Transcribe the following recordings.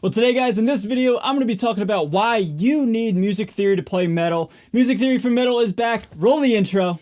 Well, today guys, in this video, I'm going to be talking about why you need music theory to play metal. Music theory for metal is back. Roll the intro.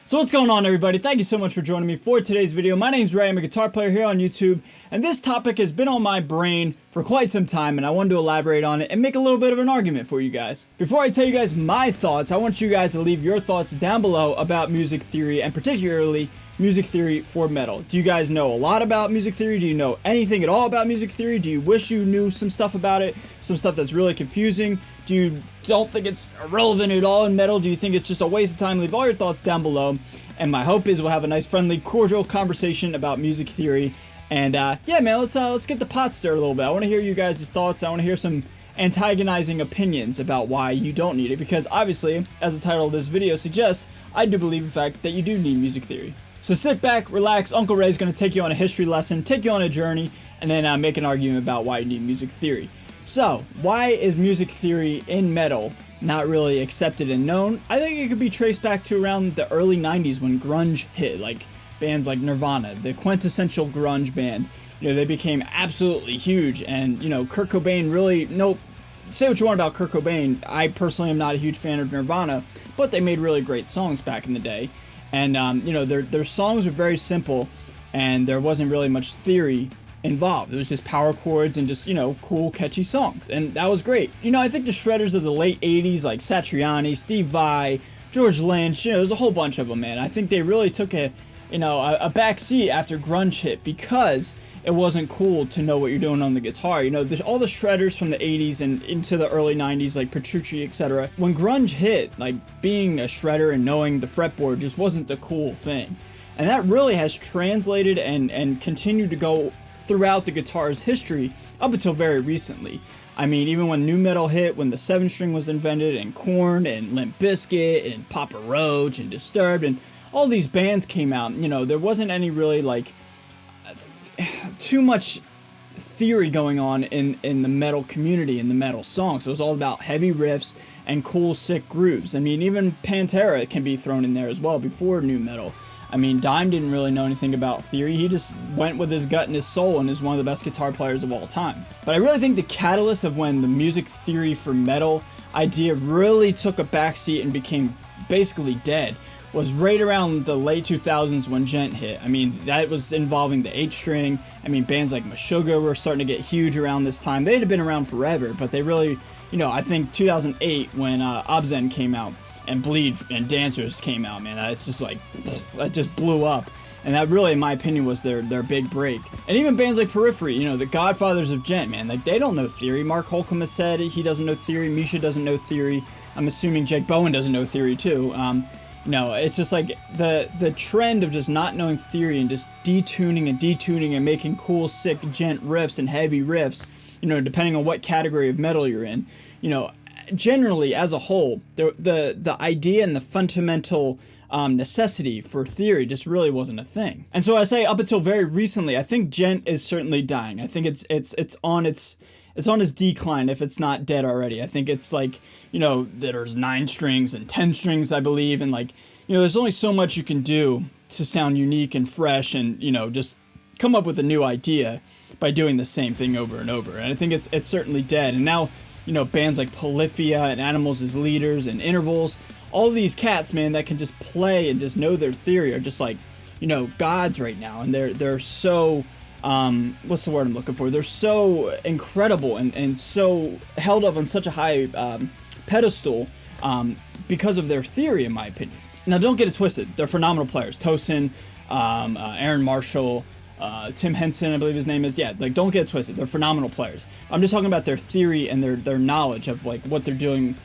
So what's going on, everybody? Thank you so much for joining me for today's video. My name's Ray. I'm a guitar player here on YouTube, and this topic has been on my brain for quite some time, and I wanted to elaborate on it and make a little bit of an argument for you guys. Before I tell you guys my thoughts, I want you guys to leave your thoughts down below about music theory, and particularly music theory for metal. Do you guys know a lot about music theory? Do you know anything at all about music theory? Do you wish you knew some stuff about it? Some stuff that's really confusing? Do you don't think it's relevant at all in metal? Do you think it's just a waste of time? Leave all your thoughts down below. And my hope is we'll have a nice, friendly, cordial conversation about music theory. And yeah, man, let's get the pot stirred a little bit. I want to hear you guys' thoughts. I want to hear some antagonizing opinions about why you don't need it. Because obviously, as the title of this video suggests, I do believe, in fact, that you do need music theory. So sit back, relax. Uncle Ray's going to take you on a history lesson, take you on a journey, and then make an argument about why you need music theory. So, why is music theory in metal not really accepted and known? I think it could be traced back to around the early 90s when grunge hit, like bands like Nirvana, the quintessential grunge band. You know, they became absolutely huge, and, you know, Kurt Cobain really, say what you want about Kurt Cobain, I personally am not a huge fan of Nirvana, but they made really great songs back in the day. And, you know, their songs were very simple, and there wasn't really much theory involved. It was just power chords and just, you know, cool, catchy songs. And that was great. You know, I think the shredders of the late 80s, like Satriani, Steve Vai, George Lynch, you know, there's a whole bunch of them, man. I think they really took a back seat after grunge hit because it wasn't cool to know what you're doing on the guitar. You know, there's all the shredders from the 80s and into the early 90s, like Petrucci, etc. When grunge hit, like, being a shredder and knowing the fretboard just wasn't the cool thing. And that really has translated and continued to go throughout the guitar's history up until very recently. I mean, even when nu metal hit, when the 7-string was invented, and Korn and Limp Bizkit and Papa Roach and Disturbed and all these bands came out, you know, there wasn't any really, like, too much theory going on in the metal community, in the metal songs. It was all about heavy riffs and cool, sick grooves. I mean, even Pantera can be thrown in there as well before nu metal. I mean, Dime didn't really know anything about theory. He just went with his gut and his soul and is one of the best guitar players of all time. But I really think the catalyst of when the music theory for metal idea really took a backseat and became basically dead was right around the late 2000s when Gent hit. I mean, that was involving the 8-string. I mean, bands like Meshuggah were starting to get huge around this time. They'd have been around forever, but they really, you know, I think 2008 when Obscene came out, and Bleed and Dancers came out, man, it's just like, that just blew up. And that really, in my opinion, was their big break. And even bands like Periphery, you know, the godfathers of gent, man, like, they don't know theory. Mark Holcomb has said he doesn't know theory. Misha doesn't know theory. I'm assuming Jake Bowen doesn't know theory, too. No, it's just like the trend of just not knowing theory and just detuning and making cool, sick gent riffs and heavy riffs, you know, depending on what category of metal you're in, you know, generally, as a whole, the idea and the fundamental necessity for theory just really wasn't a thing. And so I say up until very recently, I think gent is certainly dying. I think it's on its decline if it's not dead already. I think it's like, you know, there's 9 strings and 10 strings, I believe, and, like, you know, there's only so much you can do to sound unique and fresh and, you know, just come up with a new idea by doing the same thing over and over. And I think it's certainly dead. And now, you know, bands like Polyphia and Animals as Leaders and Intervals, all these cats, man, that can just play and just know their theory are just like, you know, gods right now. And they're so, what's the word I'm looking for? They're so incredible and so held up on such a high pedestal because of their theory, in my opinion. Now, don't get it twisted. They're phenomenal players. Tosin, Aaron Marshall, Tim Henson, I believe his name is. Yeah, like, don't get it twisted. They're phenomenal players. I'm just talking about their theory and their knowledge of, like, what they're doing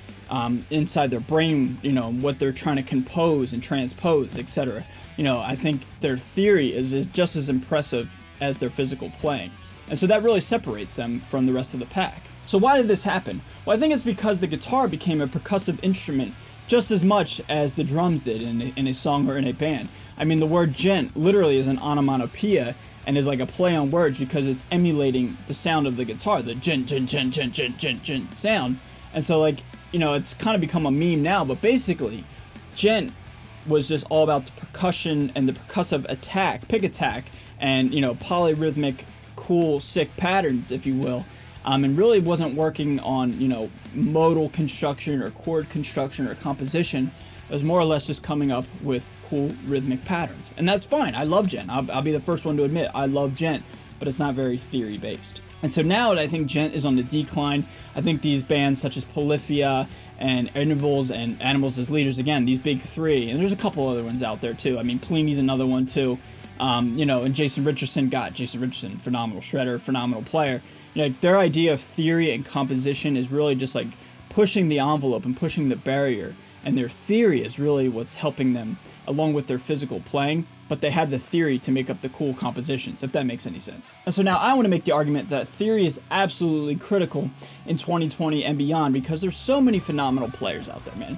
inside their brain, you know, what they're trying to compose and transpose, etc. You know, I think their theory is just as impressive as their physical playing. And so that really separates them from the rest of the pack. So why did this happen? Well, I think it's because the guitar became a percussive instrument just as much as the drums did in a song or in a band. I mean, the word gent literally is an onomatopoeia, and is like a play on words because it's emulating the sound of the guitar, the gent sound. And so like, you know, it's kind of become a meme now, but basically gent was just all about the percussion and the percussive attack, pick attack, and, you know, polyrhythmic, cool, sick patterns, if you will. And really wasn't working on, you know, modal construction or chord construction or composition. It was more or less just coming up with cool rhythmic patterns. And that's fine. I love gent. I'll be the first one to admit I love gent, but it's not very theory based. And so now I think gent is on the decline. I think these bands such as Polyphia and Intervals and Animals as Leaders, again, these big three, and there's a couple other ones out there too. I mean, Plini's another one too. You know, and Jason Richardson, phenomenal shredder, phenomenal player. You know, like their idea of theory and composition is really just like pushing the envelope and pushing the barrier. And their theory is really what's helping them, along with their physical playing. But they have the theory to make up the cool compositions, if that makes any sense. And so now I want to make the argument that theory is absolutely critical in 2020 and beyond, because there's so many phenomenal players out there, man.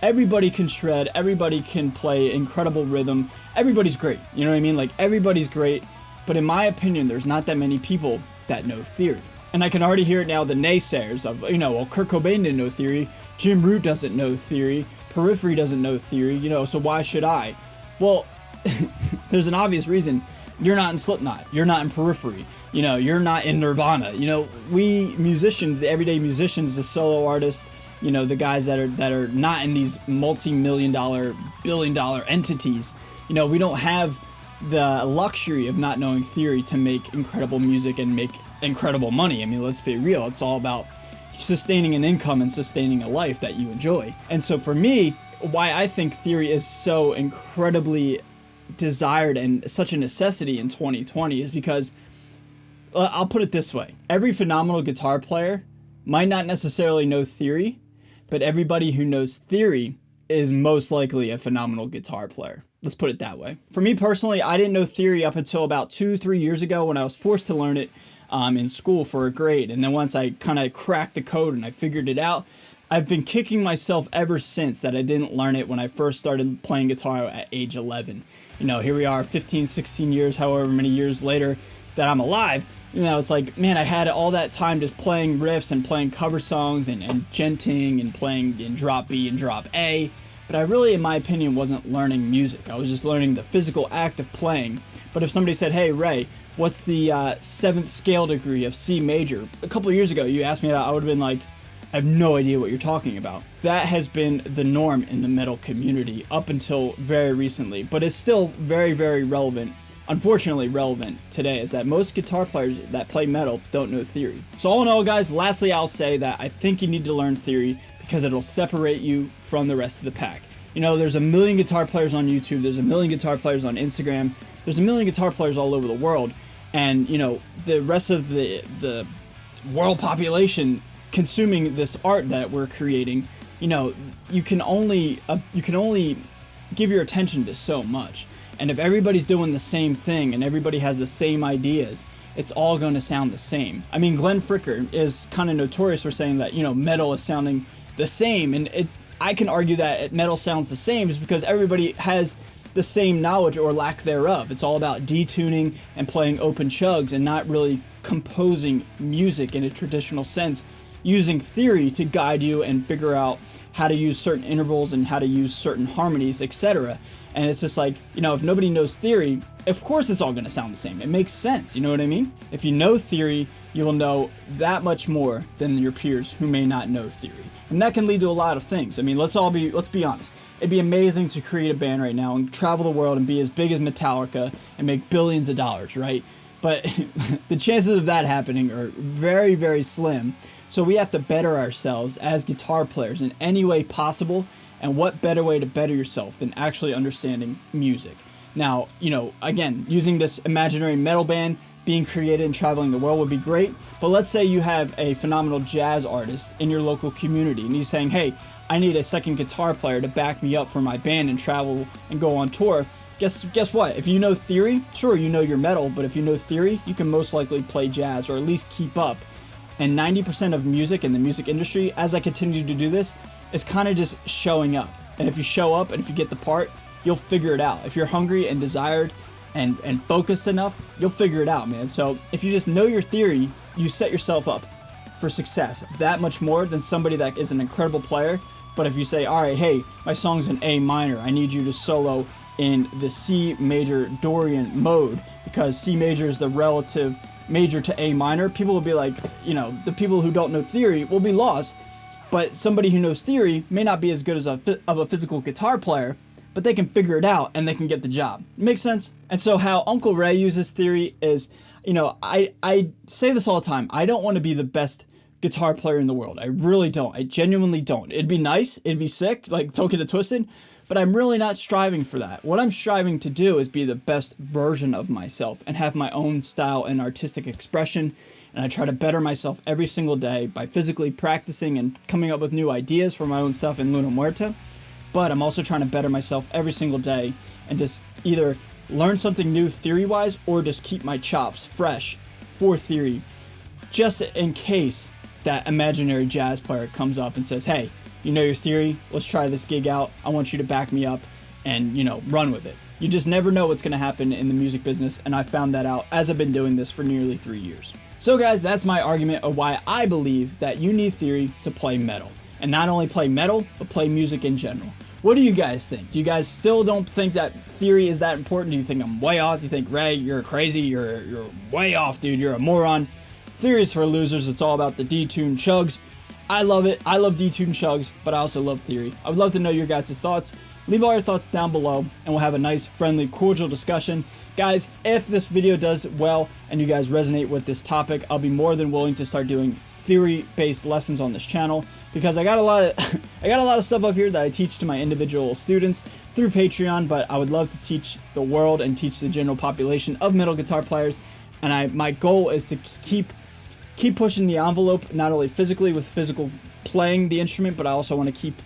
Everybody can shred, everybody can play incredible rhythm, everybody's great, you know what I mean? Like, everybody's great, but in my opinion, there's not that many people that know theory. And I can already hear it now, the naysayers of, you know, well, Kurt Cobain didn't know theory, Jim Root doesn't know theory, Periphery doesn't know theory, you know, so why should I? Well, there's an obvious reason. You're not in Slipknot, you're not in Periphery, you know, you're not in Nirvana. You know, we musicians, the everyday musicians, the solo artists, you know, the guys that are not in these multi-million dollar, billion-dollar entities, you know, we don't have the luxury of not knowing theory to make incredible music and make incredible money. I mean, let's be real. It's all about sustaining an income and sustaining a life that you enjoy. And so for me, why I think theory is so incredibly desired and such a necessity in 2020 is because, I'll put it this way. Every phenomenal guitar player might not necessarily know theory, but everybody who knows theory is most likely a phenomenal guitar player. Let's put it that way. For me personally, I didn't know theory up until about 2-3 years ago when I was forced to learn it in school for a grade. And then once I kind of cracked the code and I figured it out, I've been kicking myself ever since that I didn't learn it when I first started playing guitar at age 11. You know, here we are 15, 16 years, however many years later that I'm alive. You know, it's like, man, I had all that time just playing riffs and playing cover songs and genting and playing in drop B and drop A. But I really, in my opinion, wasn't learning music. I was just learning the physical act of playing. But if somebody said, hey, Ray, what's the 7th scale degree of C major? A couple of years ago, you asked me that, I would have been like, I have no idea what you're talking about. That has been the norm in the metal community up until very recently, but it's still very, very relevant, unfortunately relevant today, is that most guitar players that play metal don't know theory. So all in all, guys, lastly, I'll say that I think you need to learn theory because it'll separate you from the rest of the pack. You know, there's a million guitar players on YouTube, there's a million guitar players on Instagram, there's a million guitar players all over the world, and, you know, the rest of the world population consuming this art that we're creating, you know, you can only give your attention to so much. And if everybody's doing the same thing and everybody has the same ideas, it's all going to sound the same. I mean, Glenn Fricker is kind of notorious for saying that, you know, metal is sounding the same, and I can argue that metal sounds the same is because everybody has the same knowledge or lack thereof. It's all about detuning and playing open chugs and not really composing music in a traditional sense, using theory to guide you and figure out how to use certain intervals and how to use certain harmonies, etc. And it's just like, you know, if nobody knows theory, of course it's all going to sound the same. It makes sense, you know what I mean? If you know theory, you will know that much more than your peers who may not know theory. And that can lead to a lot of things. I mean, let's be honest. It'd be amazing to create a band right now and travel the world and be as big as Metallica and make billions of dollars, right? But the chances of that happening are very, very slim. So we have to better ourselves as guitar players in any way possible. And what better way to better yourself than actually understanding music? Now, you know, again, using this imaginary metal band being created and traveling the world would be great. But let's say you have a phenomenal jazz artist in your local community and he's saying, hey, I need a second guitar player to back me up for my band and travel and go on tour. Guess what? If you know theory, sure, you know your metal, but if you know theory, you can most likely play jazz or at least keep up. And 90% of music in the music industry, as I continue to do this, is kind of just showing up. And if you show up and if you get the part, you'll figure it out. If you're hungry and desired and focused enough, you'll figure it out, man. So if you just know your theory, you set yourself up for success that much more than somebody that is an incredible player. But if you say, all right, hey, my song's in A minor, I need you to solo in the C major Dorian mode, because C major is the relative major to A minor, people will be like, you know, the people who don't know theory will be lost. But somebody who knows theory may not be as good as of a physical guitar player, but they can figure it out and they can get the job. Makes sense? And so how Uncle Ray uses theory is, you know, I say this all the time. I don't want to be the best guitar player in the world. I really don't. I genuinely don't. It'd be nice. It'd be sick. Like, don't get it twisted. But I'm really not striving for that. What I'm striving to do is be the best version of myself and have my own style and artistic expression. And I try to better myself every single day by physically practicing and coming up with new ideas for my own stuff in Luna Muerta. But I'm also trying to better myself every single day and just either learn something new theory-wise or just keep my chops fresh for theory, just in case that imaginary jazz player comes up and says, hey, you know your theory, let's try this gig out. I want you to back me up and, you know, run with it. You just never know what's going to happen in the music business, and I found that out as I've been doing this for nearly 3 years. So guys, that's my argument of why I believe that you need theory to play metal. And not only play metal, but play music in general. What do you guys think? Do you guys still don't think that theory is that important? Do you think I'm way off? Do you think, Ray, you're crazy? You're way off, dude. You're a moron. Theory is for losers. It's all about the detuned chugs. I love it. I love detuned chugs, but I also love theory. I would love to know your guys' thoughts. Leave all your thoughts down below, and we'll have a nice, friendly, cordial discussion. Guys, if this video does well and you guys resonate with this topic, I'll be more than willing to start doing theory-based lessons on this channel, because I got a lot of stuff up here that I teach to my individual students through Patreon, but I would love to teach the world and teach the general population of metal guitar players. And my goal is to keep pushing the envelope, not only physically with physical playing the instrument, but I also want to keep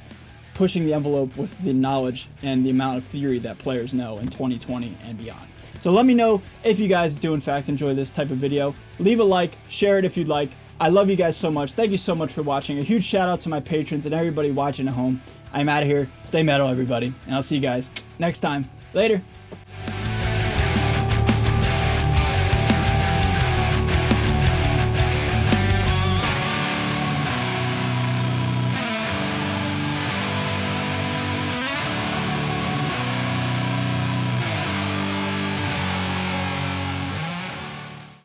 pushing the envelope with the knowledge and the amount of theory that players know in 2020 and beyond. So let me know if you guys do in fact enjoy this type of video. Leave a like, share it if you'd like. I love you guys so much. Thank you so much for watching. A huge shout out to my patrons and everybody watching at home. I'm out of here. Stay metal, everybody. And I'll see you guys next time. Later.